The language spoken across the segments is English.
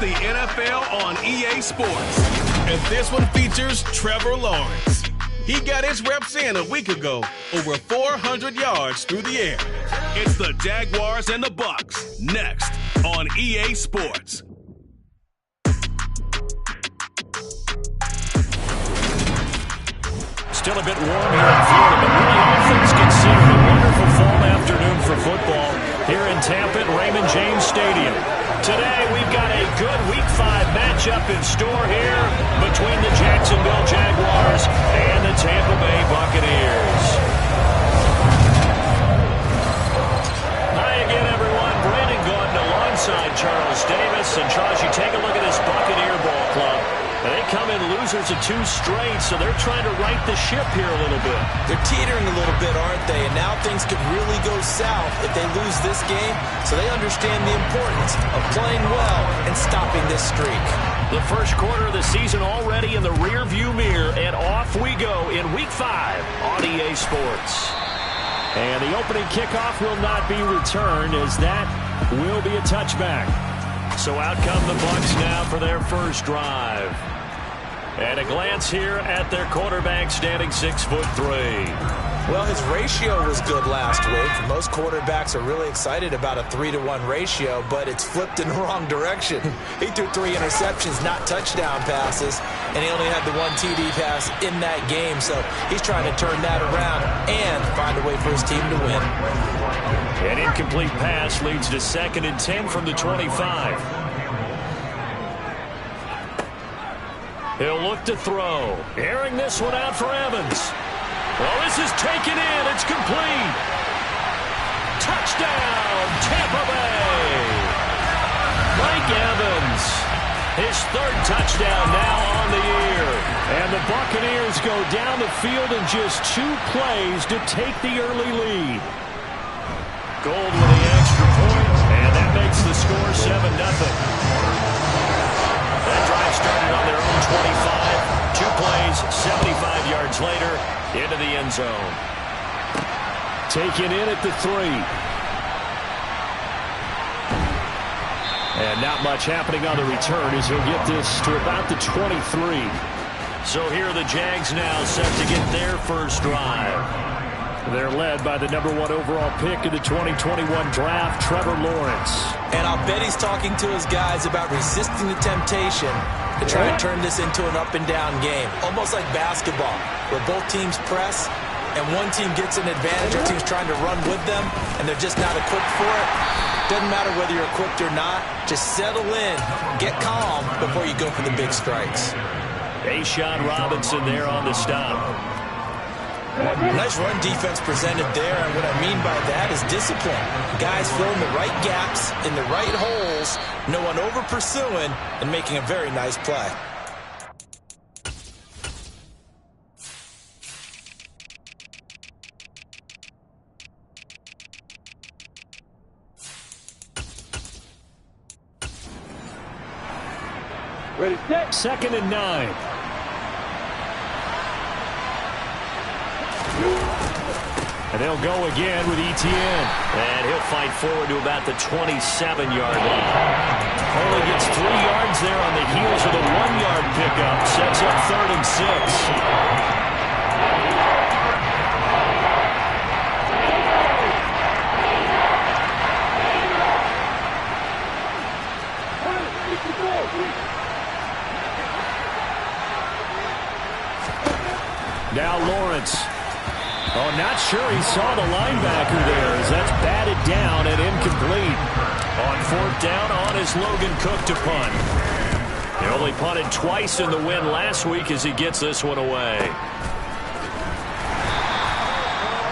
the NFL on EA Sports. And this one features Trevor Lawrence. He got his reps in a week ago, over 400 yards through the air. It's the Jaguars and the Bucs, next on EA Sports. Still a bit warm here in Florida, but really all things considered, a wonderful fall afternoon for football here in Tampa at Raymond James Stadium. Today we've got a good Week 5 matchup in store here between the Jacksonville Jaguars and the Tampa Bay Buccaneers. Hi again, everyone. Brandon Gordon alongside Charles Davis. And Charles, you take a look at this Buccaneer ball club. They come in losers of 2 straight, so they're trying to right the ship here a little bit. They're teetering a little bit, aren't they? And now things could really go south if they lose this game, so they understand the importance of playing well and stopping this streak. The first quarter of the season already in the rear-view mirror, and off we go in Week 5 on EA Sports. And the opening kickoff will not be returned, as that will be a touchback. So out come the Bucs now for their first drive. And a glance here at their quarterback, standing 6'3". Well, his ratio was good last week. Most quarterbacks are really excited about a 3-to-1 ratio, but it's flipped in the wrong direction. He threw 3 interceptions, not touchdown passes, and he only had the 1 TD pass in that game. So he's trying to turn that around and find a way for his team to win. An incomplete pass leads to 2nd and 10 from the 25. He'll look to throw. Airing this one out for Evans. Well, this is taken in. It's complete. Touchdown, Tampa Bay. Mike Evans. His 3rd touchdown now on the year. And the Buccaneers go down the field in just 2 plays to take the early lead. Gold with the extra point, and that makes the score 7-0. That drive started on their own 25. 2 plays, 75 yards later, into the end zone. Taken in at the 3. And not much happening on the return as he'll get this to about the 23. So here are the Jags now set to get their first drive. They're led by the #1 overall pick of the 2021 draft, Trevor Lawrence. And I'll bet he's talking to his guys about resisting the temptation to try and turn this into an up-and-down game. Almost like basketball, where both teams press, and one team gets an advantage, our team's trying to run with them, and they're just not equipped for it. Doesn't matter whether you're equipped or not. Just settle in, get calm before you go for the big strikes. A'Shawn Robinson there on the stop. Nice run defense presented there, and what I mean by that is discipline. Guys filling the right gaps in the right holes, no one over pursuing, and making a very nice play. Ready, set. 2nd and 9. And they'll go again with Etienne. And he'll fight forward to about the 27-yard line. Only gets 3 yards there on the heels of the 1-yard pickup. Sets up 3rd and 6. Now Lawrence. Oh, not sure he saw the linebacker there as that's batted down and incomplete. On 4th down, on is Logan Cook to punt. He only punted twice in the win last week as he gets this one away.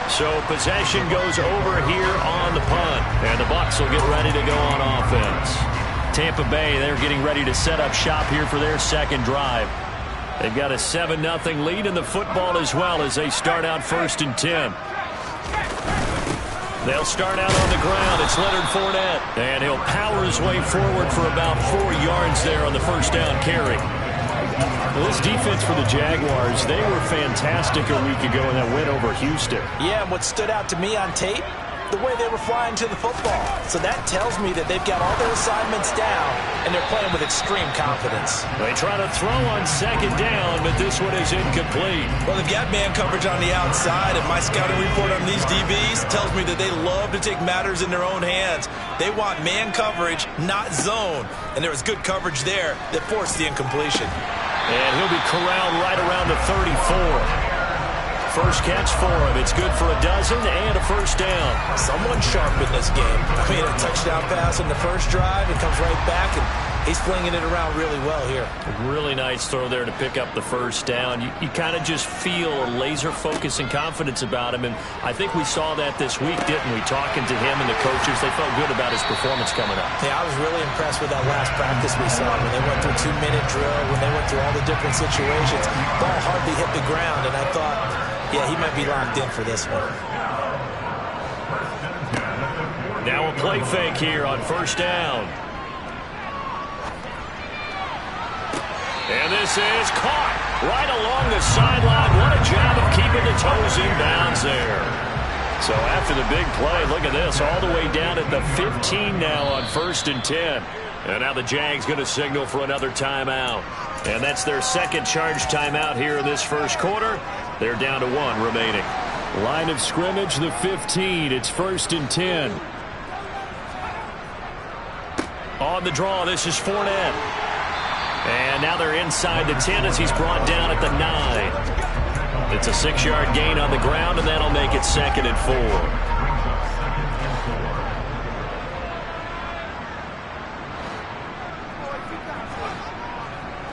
So possession goes over here on the punt, and the Bucs will get ready to go on offense. Tampa Bay, they're getting ready to set up shop here for their 2nd drive. They've got a 7-0 lead in the football as well as they start out 1st and 10. They'll start out on the ground. It's Leonard Fournette, and he'll power his way forward for about 4 yards there on the 1st down carry. Well, this defense for the Jaguars, they were fantastic a week ago in that win over Houston. Yeah, and what stood out to me on tape, the way they were flying to the football. So that tells me that they've got all their assignments down, and they're playing with extreme confidence. They try to throw on second down, but this one is incomplete. Well, they've got man coverage on the outside, and my scouting report on these DBs tells me that they love to take matters in their own hands. They want man coverage, not zone. And there was good coverage there that forced the incompletion. And he'll be corralled right around the 34. First catch for him. It's good for a dozen and a first down. Someone sharp in this game. I mean, a touchdown pass on the first drive. It comes right back, and he's flinging it around really well here. Really nice throw there to pick up the first down. You kind of just feel a laser focus and confidence about him, and I think we saw that this week, didn't we? Talking to him and the coaches, they felt good about his performance coming up. Yeah, I was really impressed with that last practice we saw when they went through 2-minute drill, when they went through all the different situations. Ball hardly hit the ground, and I thought, yeah, he might be locked in for this one. Now a play fake here on first down. And this is caught right along the sideline. What a job of keeping the toes in bounds there. So after the big play, look at this, all the way down at the 15 now on 1st and 10. And now the Jags going to signal for another timeout. And that's their second charge timeout here in this first quarter. They're down to 1 remaining. Line of scrimmage, the 15. It's 1st and 10. On the draw, this is Fournette. And now they're inside the 10 as he's brought down at the 9. It's a 6-yard gain on the ground, and that'll make it 2nd and 4.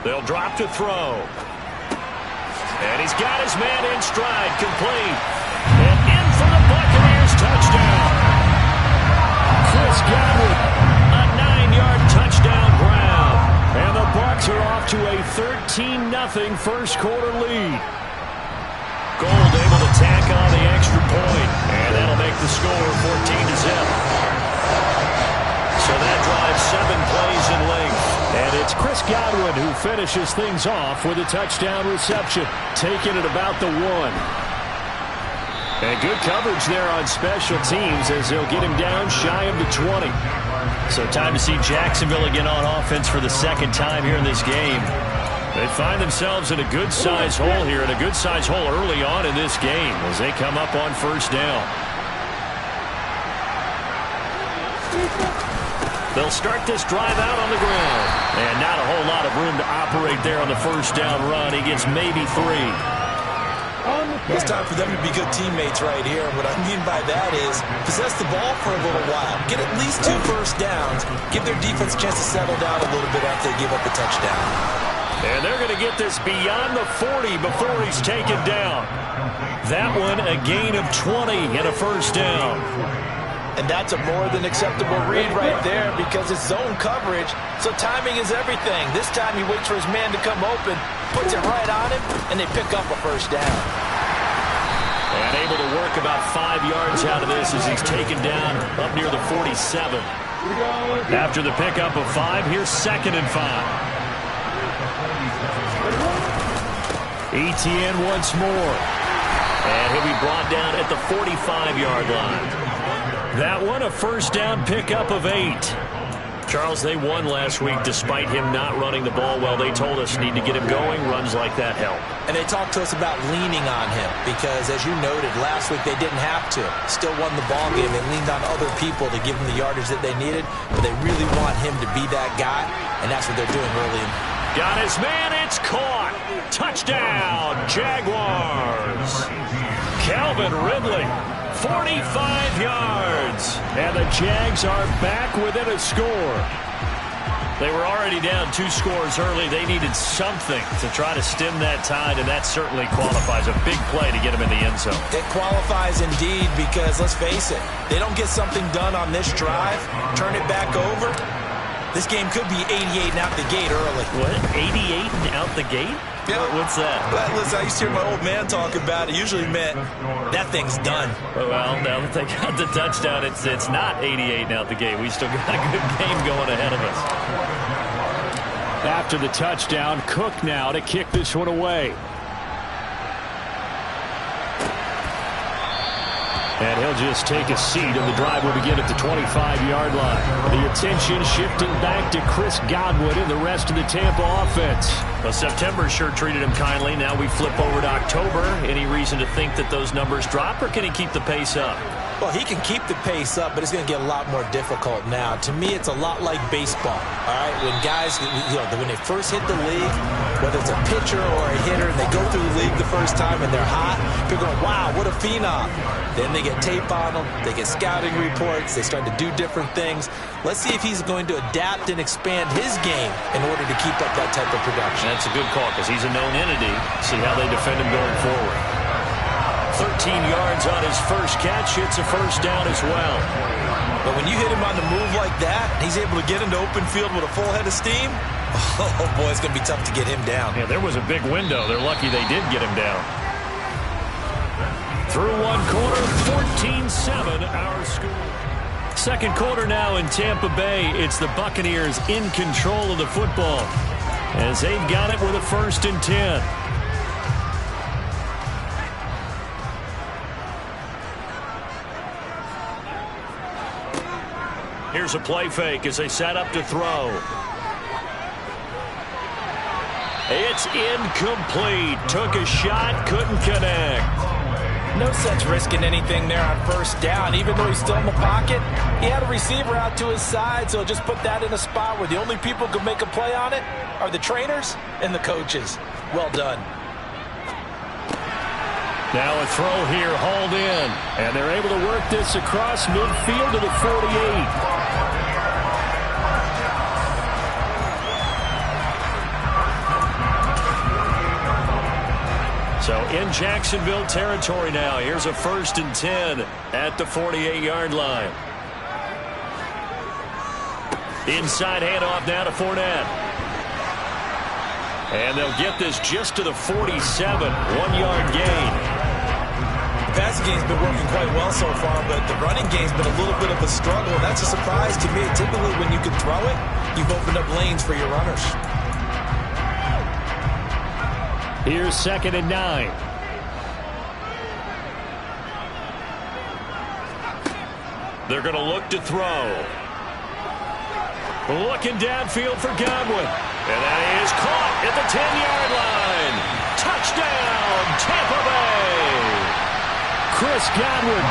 They'll drop to throw. And he's got his man in stride, complete. And in for the Buccaneers touchdown. Chris Godwin, a 9-yard touchdown grab. And the Bucs are off to a 13-0 first quarter lead. Gold able to tack on the extra point, and that'll make the score 14-0. So that drives 7 plays in length. And it's Chris Godwin who finishes things off with a touchdown reception, taking it about the 1. And good coverage there on special teams as they'll get him down shy of the 20. So time to see Jacksonville again on offense for the second time here in this game. They find themselves in a good-sized hole here, and a good-sized hole early on in this game as they come up on first down. They'll start this drive out on the ground. And not a whole lot of room to operate there on the first down run. He gets maybe 3. It's time for them to be good teammates right here. What I mean by that is possess the ball for a little while. Get at least 2 first downs. Give their defense a chance to settle down a little bit after they give up a touchdown. And they're going to get this beyond the 40 before he's taken down. That one a gain of 20 and a first down. And that's a more than acceptable read right there because it's zone coverage, so timing is everything. This time he waits for his man to come open, puts it right on him, and they pick up a first down. And able to work about 5 yards out of this as he's taken down up near the 47. After the pickup of 5, here's 2nd and 5. Etienne once more. And he'll be brought down at the 45-yard line. That one a first down pickup of 8. Charles, they won last week despite him not running the ball well. They told us need to get him going. Runs like that help. And they talked to us about leaning on him because, as you noted, last week they didn't have to. Still won the ball game. They leaned on other people to give them the yardage that they needed, but they really want him to be that guy, and that's what they're doing early. Got his man. It's caught. Touchdown, Jaguars. Calvin Ridley. 45 yards. And the Jags are back within a score. They were already down 2 scores early. They needed something to try to stem that tide, and that certainly qualifies. A big play to get them in the end zone. It qualifies indeed because, let's face it, they don't get something done on this drive, turn it back over, this game could be 88 and out the gate early. What? 88 and out the gate? Yeah. What's that? But listen, I used to hear my old man talk about it. Usually meant that thing's done. Well, now that they got the touchdown, it's not 88 and out the gate. We still got a good game going ahead of us. After the touchdown, Cook now to kick this one away. And he'll just take a seat, and the drive will begin at the 25-yard line. The attention shifting back to Chris Godwin and the rest of the Tampa offense. Well, September sure treated him kindly. Now we flip over to October. Any reason to think that those numbers drop, or can he keep the pace up? Well, he can keep the pace up, but it's going to get a lot more difficult now. To me, it's a lot like baseball, all right? When guys, when they first hit the league, whether it's a pitcher or a hitter, and they go through the league the first time and they're hot, people go, wow, what a phenom. Then they get tape on them, they get scouting reports, they start to do different things. Let's see if he's going to adapt and expand his game in order to keep up that type of production. That's a good call because he's a known entity. See how they defend him going forward. 13 yards on his first catch. It's a first down as well. But when you hit him on the move like that, he's able to get into open field with a full head of steam. Oh, boy, it's going to be tough to get him down. Yeah, there was a big window. They're lucky they did get him down. Through one quarter, 14-7 our score. Second quarter now in Tampa Bay. It's the Buccaneers in control of the football as they've got it with a 1st and 10. Here's a play fake as they set up to throw. It's incomplete. Took a shot, couldn't connect. No sense risking anything there on first down. Even though he's still in the pocket, he had a receiver out to his side, so just put that in a spot where the only people who can make a play on it are the trainers and the coaches. Well done. Now a throw here, hauled in. And they're able to work this across midfield to the 48. So in Jacksonville territory now. Here's a 1st and 10 at the 48-yard line. Inside handoff now to Fournette. And they'll get this just to the 47. 1-yard gain. The passing game's been working quite well so far, but the running game's been a little bit of a struggle. And that's a surprise to me. Typically when you can throw it, you've opened up lanes for your runners. Here's 2nd and 9. They're going to look to throw. Looking downfield for Godwin. And that is caught at the 10-yard line. Touchdown, Tampa Bay. Chris Godwin,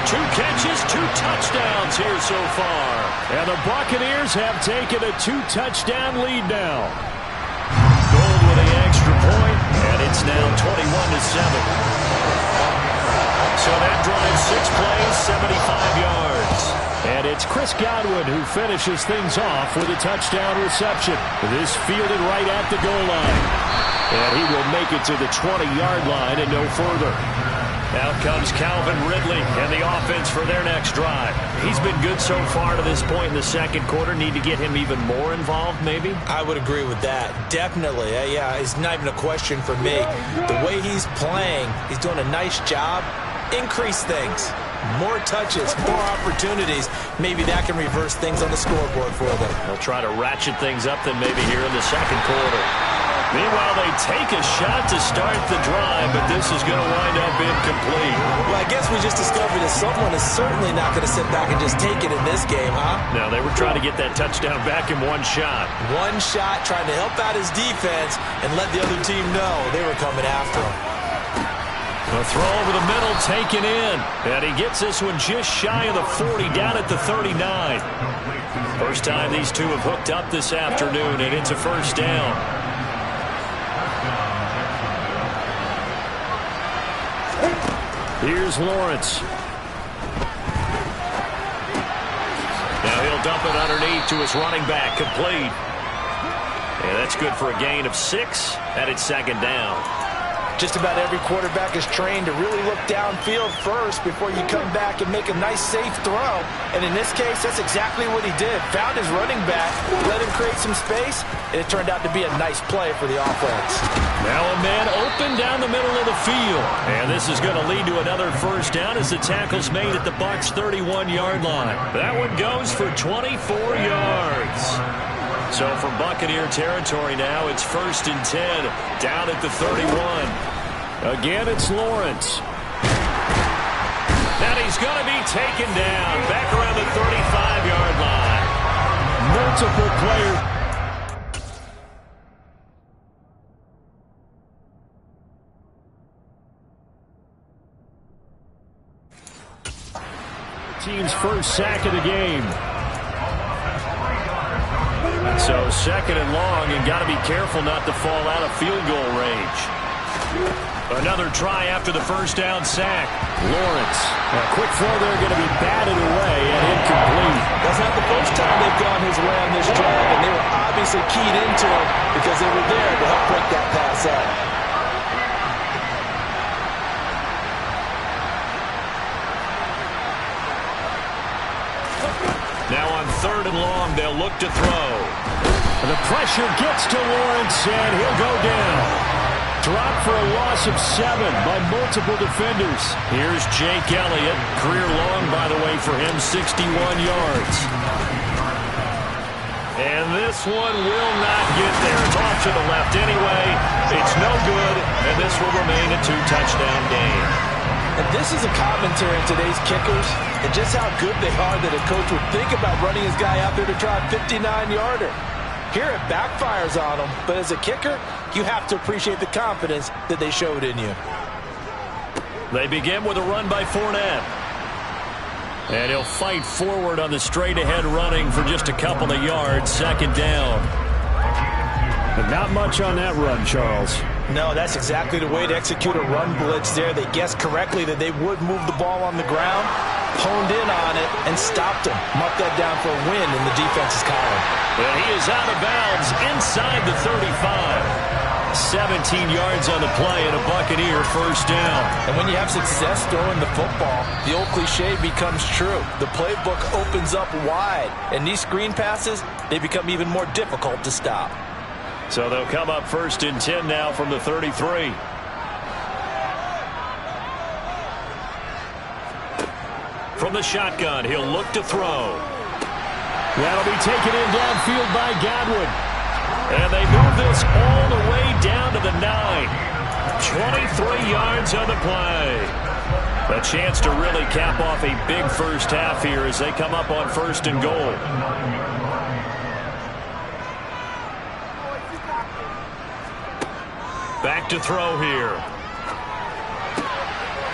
2 catches, 2 touchdowns here so far. And the Buccaneers have taken a 2-touchdown lead now. Gold with the extra point. And it's now 21-7. So that drives 6 plays, 75 yards. And it's Chris Godwin who finishes things off with a touchdown reception. This fielded right at the goal line. And he will make it to the 20-yard line and no further. Out comes Calvin Ridley and the offense for their next drive. He's been good so far to this point in the second quarter. Need to get him even more involved, maybe? I would agree with that. Definitely. Yeah, it's not even a question for me. The way he's playing, he's doing a nice job. Increase things. More touches, more opportunities. Maybe that can reverse things on the scoreboard for them. They'll try to ratchet things up then maybe here in the second quarter. Meanwhile, they take a shot to start the drive, but this is going to wind up incomplete. Well, I guess we just discovered that someone is certainly not going to sit back and just take it in this game, huh? No, they were trying to get that touchdown back in one shot. One shot, trying to help out his defense and let the other team know they were coming after him. A throw over the middle, taken in. And he gets this one just shy of the 40, down at the 39. First time these two have hooked up this afternoon, and it's a first down. Here's Lawrence. Now he'll dump it underneath to his running back, complete. And that's good for a gain of 6, and it's 2nd down. Just about every quarterback is trained to really look downfield first before you come back and make a nice, safe throw. And in this case, that's exactly what he did. Found his running back, let him create some space, and it turned out to be a nice play for the offense. Now a man open down the middle of the field. And this is going to lead to another first down as the tackle's made at the Bucs' 31-yard line. That one goes for 24 yards. So from Buccaneer territory now, it's 1st and 10, down at the 31. Again, it's Lawrence. And he's taken down back around the 35-yard line. Multiple players. Team's first sack of the game. So second and long, and got to be careful not to fall out of field goal range. Another try after the first down sack. Lawrence. A quick throw there, going to be batted away and incomplete. That's not the first time they've gone his way on this drive, and they were obviously keyed into it because they were there to help break that pass up. Now on third and long, they'll look to throw. The pressure gets to Lawrence, and he'll go down. Dropped for a loss of 7 by multiple defenders. Here's Jake Elliott. Career long, by the way, for him, 61 yards. And this one will not get there. It's off to the left anyway. It's no good, and this will remain a 2-touchdown game. And this is a commentary on today's kickers and just how good they are that a coach would think about running his guy out there to try a 59-yarder. Here it backfires on him, but as a kicker, you have to appreciate the confidence that they showed in you. They begin with a run by Fournette. And he'll fight forward on the straight-ahead running for just a couple of yards, second down. But not much on that run, Charles. No, that's exactly the way to execute a run blitz there. They guessed correctly that they would move the ball on the ground, honed in on it, and stopped him. Marked that down for a win in the defense's column. And he is out of bounds inside the 35. 17 yards on the play and a Buccaneer first down. And when you have success throwing the football, the old cliche becomes true. The playbook opens up wide, and these screen passes, they become even more difficult to stop. So they'll come up first and 10 now from the 33. From the shotgun, he'll look to throw. That'll be taken in downfield by Godwin. And they move this all the way down to the 9. 23 yards on the play. A chance to really cap off a big first half here as they come up on first and goal. Back to throw here.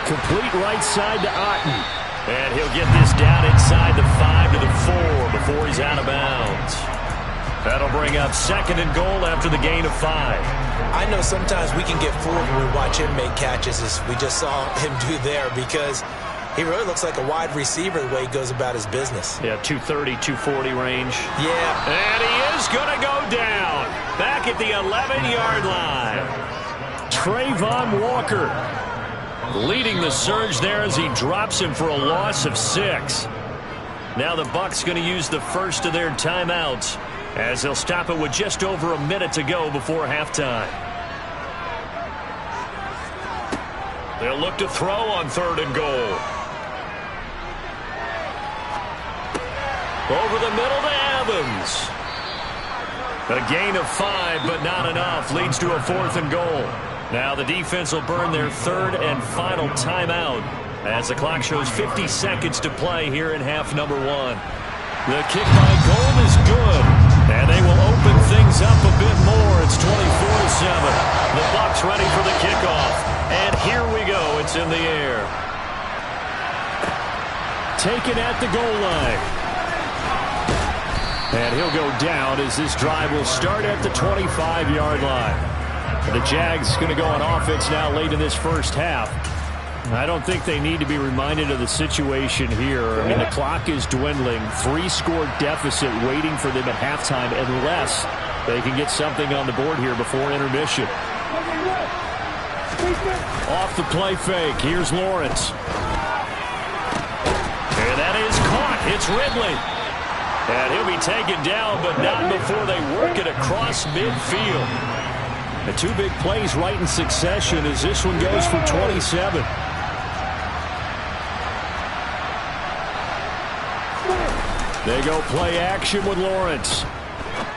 Complete right side to Otten. And he'll get this down inside the 5 to the 4 before he's out of bounds. That'll bring up second and goal after the gain of 5. I know sometimes we can get fooled when we watch him make catches, as we just saw him do there, because he really looks like a wide receiver the way he goes about his business. Yeah, 230, 240 range. Yeah. And he is going to go down. Back at the 11-yard line. Trayvon Walker leading the surge there as he drops him for a loss of 6. Now the Bucs going to use the first of their timeouts as they'll stop it with just over a minute to go before halftime. They'll look to throw on third and goal. Over the middle to Evans. A gain of 5, but not enough. Leads to a fourth and goal. Now the defense will burn their third and final timeout as the clock shows 50 seconds to play here in half number 1. The kick by Gold is good, and they will open things up a bit more. It's 24-7. The Bucs ready for the kickoff, and here we go. It's in the air. taken at the goal line. And he'll go down as this drive will start at the 25-yard line. The Jags going to go on offense now late in this first half. I don't think they need to be reminded of the situation here. I mean, the clock is dwindling. 3-score deficit waiting for them at halftime unless they can get something on the board here before intermission. Off the play fake. Here's Lawrence. And that is caught. It's Ridley. And he'll be taken down, but not before they work it across midfield. The two big plays right in succession as this one goes for 27. They go play action with Lawrence.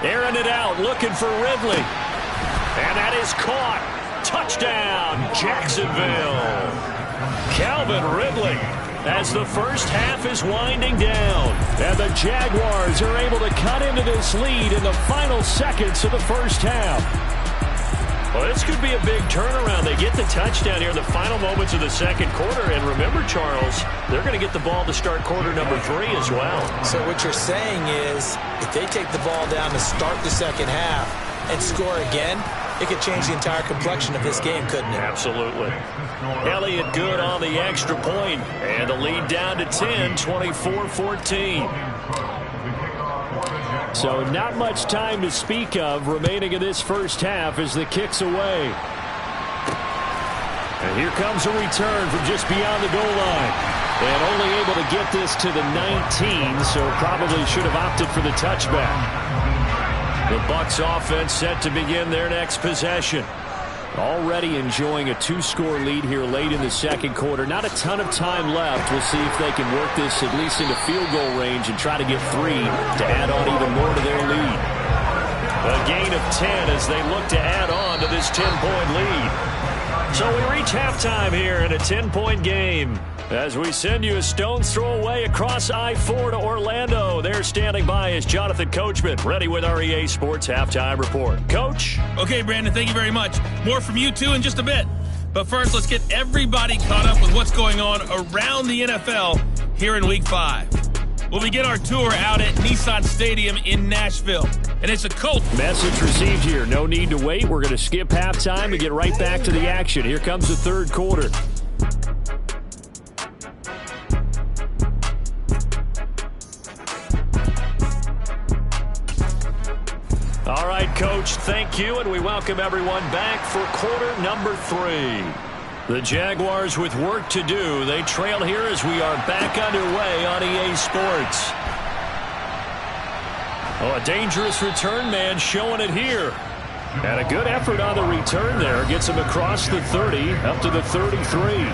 Airing it out, looking for Ridley. And that is caught. Touchdown, Jacksonville. Calvin Ridley as the first half is winding down. And the Jaguars are able to cut into this lead in the final seconds of the first half. Well, this could be a big turnaround. They get the touchdown here in the final moments of the second quarter. And remember, Charles, they're going to get the ball to start quarter number 3 as well. So what you're saying is if they take the ball down to start the second half and score again, it could change the entire complexion of this game, couldn't it? Absolutely. Elliott good on the extra point, and the lead down to 10, 24-14. So not much time to speak of remaining in this first half as the kick's away. And here comes a return from just beyond the goal line. And only able to get this to the 19, so probably should have opted for the touchback. The Bucs offense set to begin their next possession. Already enjoying a 2-score lead here late in the second quarter. Not a ton of time left. We'll see if they can work this at least into field goal range and try to get 3 to add on even more to their lead. A gain of 10 as they look to add on to this 10-point lead. So we reach halftime here in a 10-point game. As we send you a stone's throw away across I-4 to Orlando. There standing by is Jonathan Coachman, ready with our EA Sports Halftime Report. Coach? Okay, Brandon, thank you very much. More from you, too, in just a bit. But first, let's get everybody caught up with what's going on around the NFL here in Week 5. We'll begin our tour out at Nissan Stadium in Nashville. And it's a Colts. Message received here. No need to wait. We're going to skip halftime and get right back to the action. Here comes the third quarter. All right, Coach, thank you, and we welcome everyone back for quarter number 3. The Jaguars with work to do. They trail here as we are back underway on EA Sports. Oh, a dangerous return man showing it here. And a good effort on the return there. Gets him across the 30, up to the 33.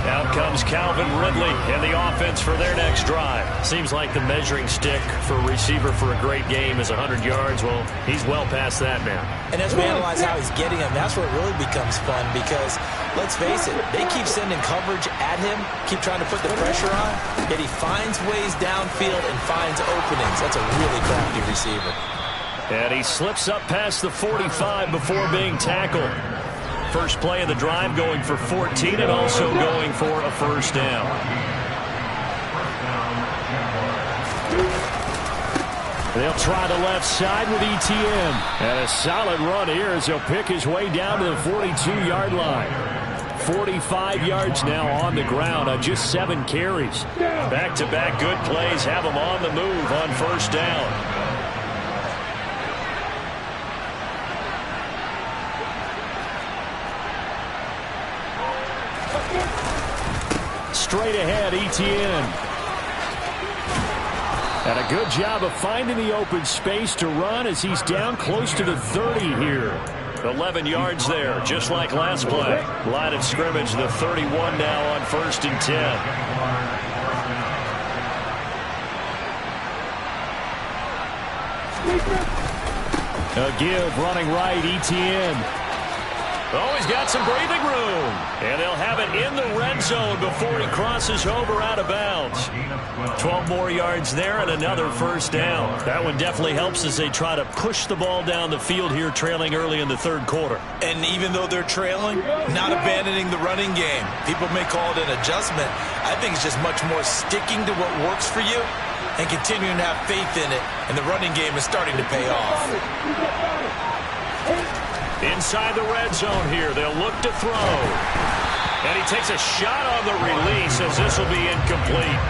Out comes Calvin Ridley and the offense for their next drive. Seems like the measuring stick for a receiver for a great game is 100 yards. Well, he's well past that now. And as we analyze how he's getting them, that's where it really becomes fun because, let's face it, they keep sending coverage at him, keep trying to put the pressure on, yet he finds ways downfield and finds openings. That's a really crafty receiver. And he slips up past the 45 before being tackled. First play of the drive going for 14 and also going for a first down. They'll try the left side with ETN. And a solid run here as he'll pick his way down to the 42-yard line. 45 yards now on the ground on just 7 carries. Back-to-back good plays have him on the move on first down. Straight ahead, ETN. And a good job of finding the open space to run as he's down close to the 30 here. 11 yards there, just like last play. Line of scrimmage, the 31 now on 1st and 10. A give running right, ETN. Oh, he's got some breathing room. And they'll have it in the red zone before he crosses over out of bounds. 12 more yards there and another first down. That one definitely helps as they try to push the ball down the field here, trailing early in the third quarter. And even though they're trailing, not abandoning the running game. People may call it an adjustment. I think it's just much more sticking to what works for you and continuing to have faith in it. And the running game is starting to pay off. Inside the red zone here, they'll look to throw. And he takes a shot on the release as this will be incomplete.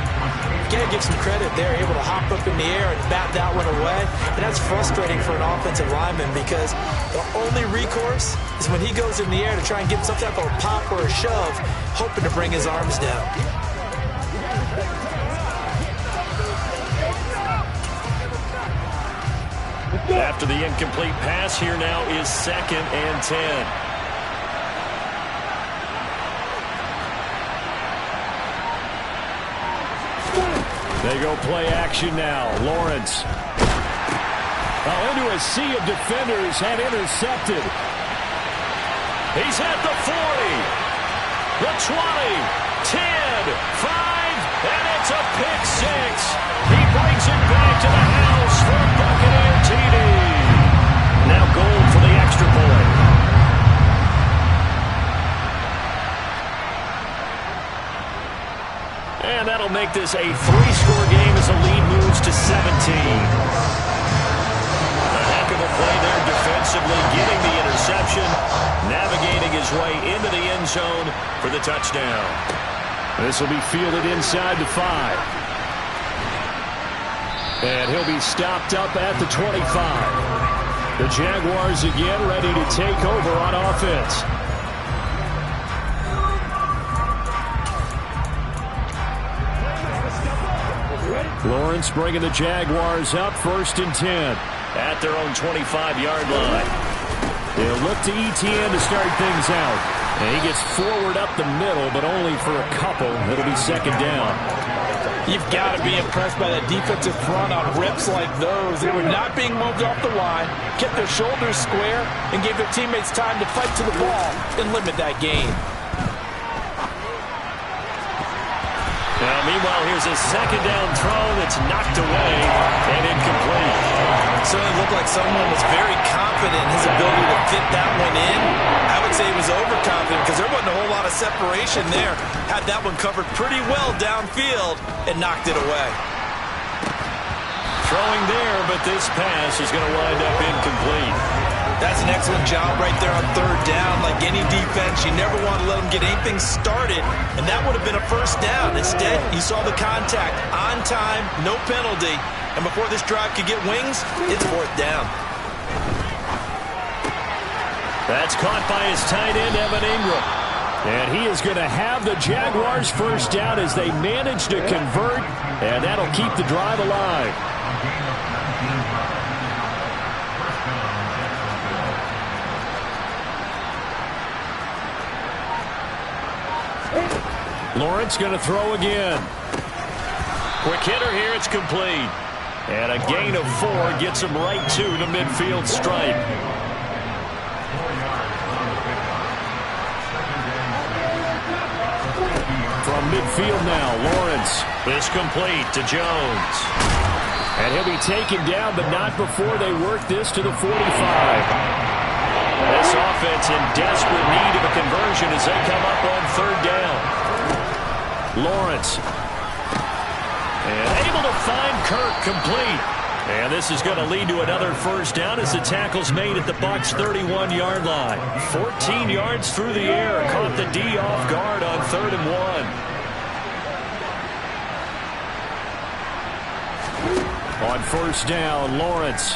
You gotta give some credit there, able to hop up in the air and bat that one away. And that's frustrating for an offensive lineman because the only recourse is when he goes in the air to try and get some type of a pop or a shove, hoping to bring his arms down. After the incomplete pass, here now is 2nd and 10. They go play action now. Lawrence. Into a sea of defenders and intercepted. He's at the 40, the 20, 10, 5, And that'll make this a 3-score game as the lead moves to 17. A heck of a play there defensively, getting the interception, navigating his way into the end zone for the touchdown. This will be fielded inside the 5. And he'll be stopped up at the 25. The Jaguars again ready to take over on offense. Lawrence bringing the Jaguars up 1st and 10. At their own 25-yard line. They'll look to Etienne to start things out. And he gets forward up the middle, but only for a couple. It'll be 2nd down. You've got to be impressed by that defensive front on rips like those. They were not being moved off the line, kept their shoulders square, and gave their teammates time to fight to the ball and limit that gain. Now, meanwhile, here's a 2nd down throw that's knocked away and incomplete. Certainly looked like someone was very confident in his ability to fit that one in. I would say he was overconfident because there wasn't a whole lot of separation there. Had that one covered pretty well downfield and knocked it away. Throwing there, but this pass is going to wind up incomplete. That's an excellent job right there on 3rd down. Like any defense, you never want to let them get anything started, and that would have been a 1st down. Instead, you saw the contact on time, no penalty, and before this drive could get wings, it's 4th down. That's caught by his tight end, Evan Ingram. And he is going to have the Jaguars 1st down as they manage to convert, and that'll keep the drive alive. Lawrence going to throw again. Quick hitter here, it's complete. And a gain of 4 gets him right to the midfield stripe. From midfield now, Lawrence. This complete to Jones. And he'll be taken down, but not before they work this to the 45. This offense in desperate need of a conversion as they come up on 3rd down. Lawrence. And able to find Kirk complete. And this is going to lead to another 1st down as the tackle's made at the Bucs' 31-yard line. 14 yards through the air. Caught the D off guard on 3rd and 1. On 1st down, Lawrence.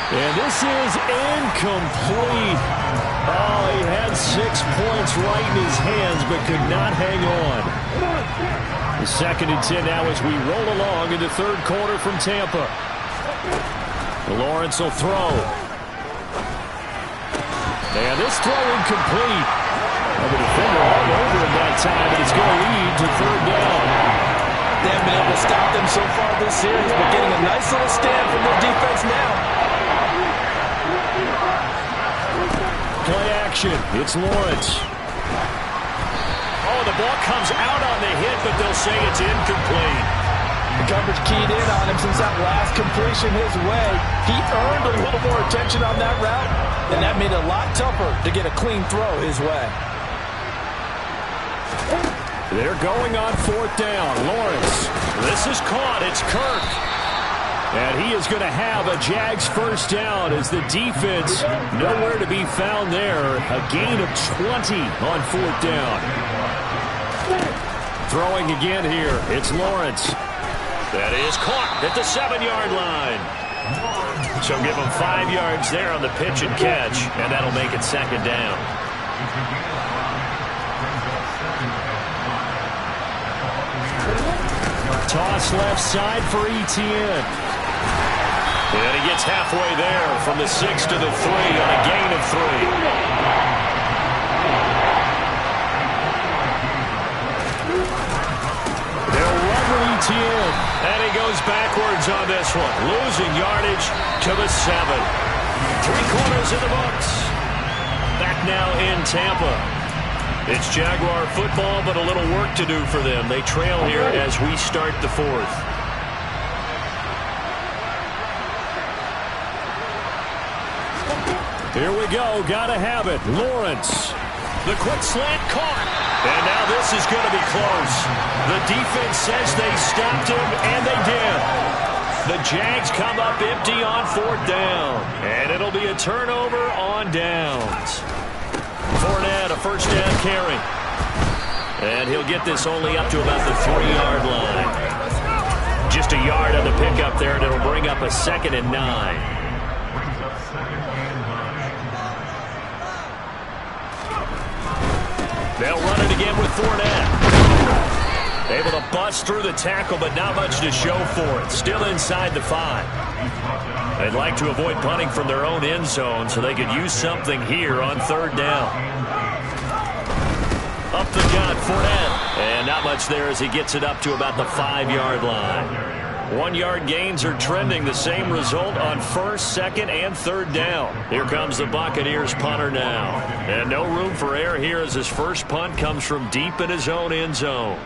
And this is incomplete. Oh, he had 6 points right in his hands, but could not hang on. The 2nd and 10 now as we roll along in the 3rd quarter from Tampa. Lawrence will throw. And this throw incomplete. The defender all over him that time, and it's going to lead to 3rd down. They haven't been able to stop them so far this series, but getting a nice little stand from their defense now. Play action. It's Lawrence. Oh, the ball comes out on the hit, but they'll say it's incomplete. The coverage keyed in on him since that last completion his way. He earned a little more attention on that route, and that made it a lot tougher to get a clean throw his way. They're going on 4th down. Lawrence. This is caught. It's Kirk. And he is going to have a Jags 1st down as the defense nowhere to be found there. A gain of 20 on 4th down. Throwing again here. It's Lawrence. That is caught at the 7-yard line. So give him 5 yards there on the pitch and catch, and that'll make it 2nd down. Toss left side for Etienne. And he gets halfway there from the 6 to the 3 on a gain of 3. They'll run with Etienne. And he goes backwards on this one, losing yardage to the 7. 3 quarters in the books. Back now in Tampa. It's Jaguar football, but a little work to do for them. They trail here as we start the 4th. Here we go. Gotta have it. Lawrence. The quick slant caught. And now this is going to be close. The defense says they stopped him, and they did. The Jags come up empty on 4th down. And it'll be a turnover on downs. Fournette, a first down carry. And he'll get this only up to about the 3-yard line. Just a yard on the pickup there, and it'll bring up a 2nd and 9. They'll run it again with Fournette. Able to bust through the tackle, but not much to show for it. Still inside the 5. They'd like to avoid punting from their own end zone so they could use something here on 3rd down. Up the gut, Fournette. And not much there as he gets it up to about the 5-yard line. 1-yard gains are trending. The same result on 1st, 2nd, and 3rd down. Here comes the Buccaneers punter now. And no room for error here as his first punt comes from deep in his own end zone.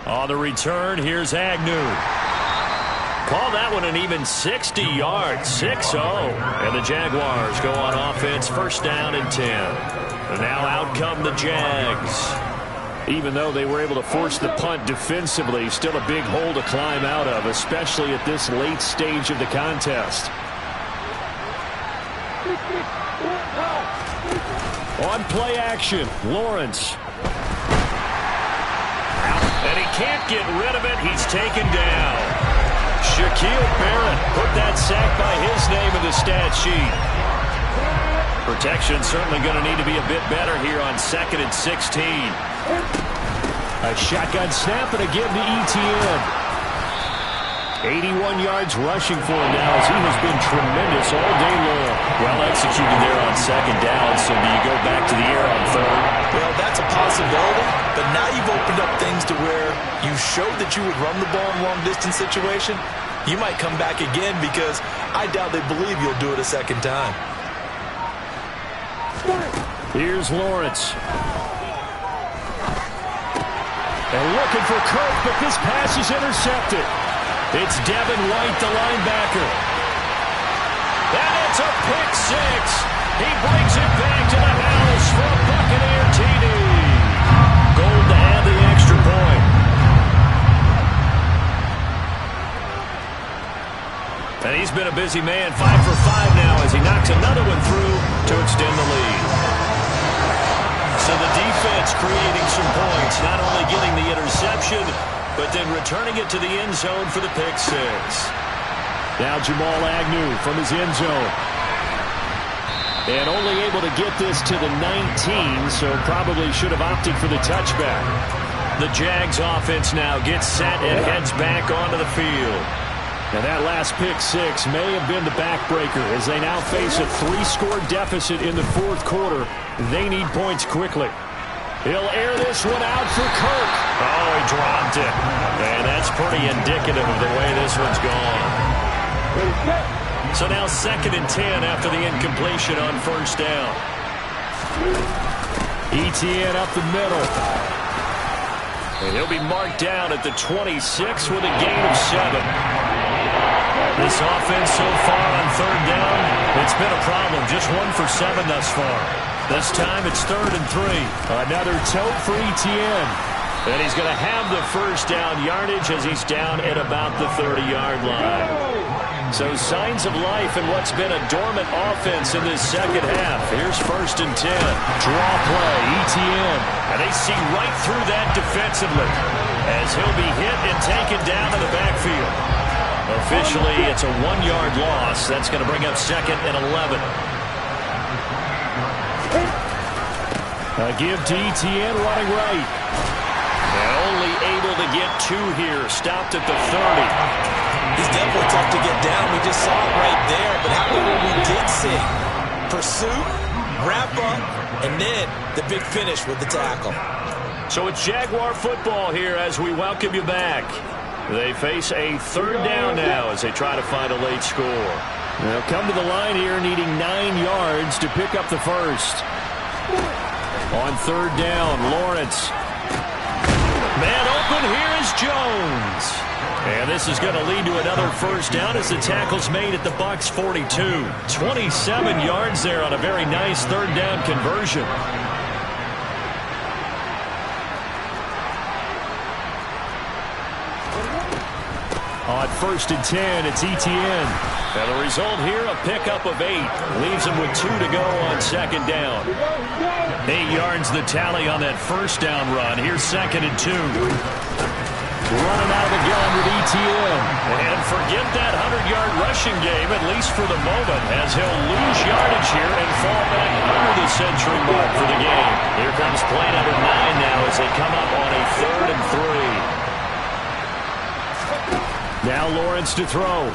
On the return, here's Agnew. Call that one an even 60 yards, 6-0. And the Jaguars go on offense, 1st down and 10. And now out come the Jags. Even though they were able to force the punt defensively, still a big hole to climb out of, especially at this late stage of the contest. On play action, Lawrence. And he can't get rid of it. He's taken down. Shaquille Barrett put that sack by his name in the stat sheet. Protection certainly going to need to be a bit better here on 2nd and 16. A shotgun snap and a give to Etienne. 81 yards rushing for him now as he has been tremendous all day long. Well executed there on 2nd down, so do you go back to the air on 3rd? Well, that's a possibility, but now you've opened up things to where you showed that you would run the ball in long-distance situation. You might come back again because I doubt they believe you'll do it a 2nd time. Here's Lawrence. And looking for Kirk, but this pass is intercepted. It's Devin White, the linebacker. And it's a pick 6. He brings it back to the house for a Buccaneer TD. Gold to add the extra point. And he's been a busy man, 5 for 5 now as he knocks another one through to extend the lead. So the defense creating some points, not only getting the interception, but then returning it to the end zone for the pick 6. Now Jamal Agnew from his end zone. And only able to get this to the 19, so probably should have opted for the touchback. The Jags offense now gets set and heads back onto the field. And that last pick 6 may have been the backbreaker as they now face a 3-score deficit in the 4th quarter. They need points quickly. He'll air this one out for Kirk. Oh, he dropped it. And that's pretty indicative of the way this one's gone. So now 2nd and 10 after the incompletion on 1st down. Etienne up the middle. And he'll be marked down at the 26 with a gain of 7. This offense so far on 3rd down, it's been a problem. Just 1 for 7 thus far. This time it's 3rd and 3. Another tote for Etienne. And he's going to have the first down yardage as he's down at about the 30-yard line. So signs of life in what's been a dormant offense in this 2nd half. Here's 1st and 10. Draw play, Etienne. And they see right through that defensively as he'll be hit and taken down in the backfield. Officially, it's a 1-yard loss. That's going to bring up 2nd and 11. A give to Etienne running right. And only able to get 2 here. Stopped at the 30. He's definitely tough to get down. We just saw it right there. But how about what we did see? Pursuit, wrap up, and then the big finish with the tackle. So it's Jaguar football here as we welcome you back. They face a 3rd down now as they try to find a late score. They'll come to the line here needing 9 yards to pick up the first. On 3rd down, Lawrence. Man open, here is Jones. And this is going to lead to another first down as the tackle's made at the Bucs 42. 27 yards there on a very nice third down conversion. On 1st and 10, it's Etienne. And the result here, a pickup of 8. Leaves him with 2 to go on 2nd down. 8 yards the tally on that first down run. Here's 2nd and 2. Running out of the gun with Etienne. And forget that 100-yard rushing game, at least for the moment, as he'll lose yardage here and fall back under the century mark for the game. Here comes play number 9 now as they come up on a 3rd and 3. Now Lawrence to throw.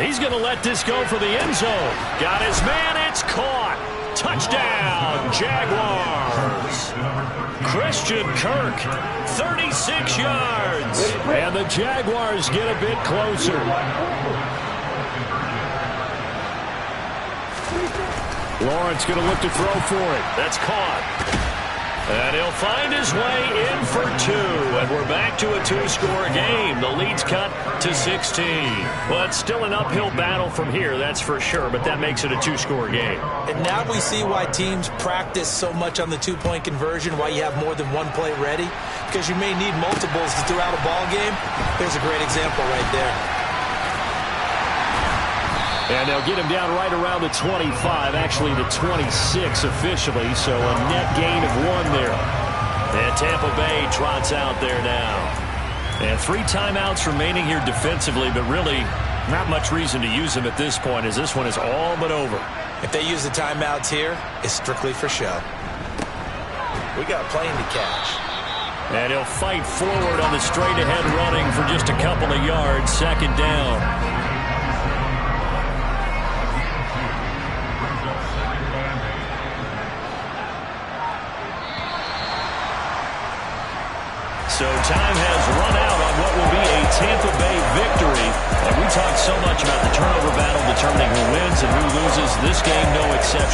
He's going to let this go for the end zone. Got his man. It's caught. Touchdown, Jaguars. Christian Kirk, 36 yards. And the Jaguars get a bit closer. Lawrence going to look to throw for it. That's caught. And he'll find his way in for 2. And we're back to a 2-score game. The lead's cut to 16. But still an uphill battle from here, that's for sure. But that makes it a 2-score game. And now we see why teams practice so much on the 2-point conversion, why you have more than one play ready. Because you may need multiples throughout a ball game. There's a great example right there. And they'll get him down right around the 25, actually the 26 officially, so a net gain of 1 there. And Tampa Bay trots out there now. And 3 timeouts remaining here defensively, but really not much reason to use them at this point, as this one is all but over. If they use the timeouts here, it's strictly for show. We got a plane to catch. And he'll fight forward on the straight-ahead running for just a couple of yards, 2nd down. So time has run out on what will be a Tampa Bay victory. And we talked so much about the turnover battle determining who wins and who loses. This game, no exception.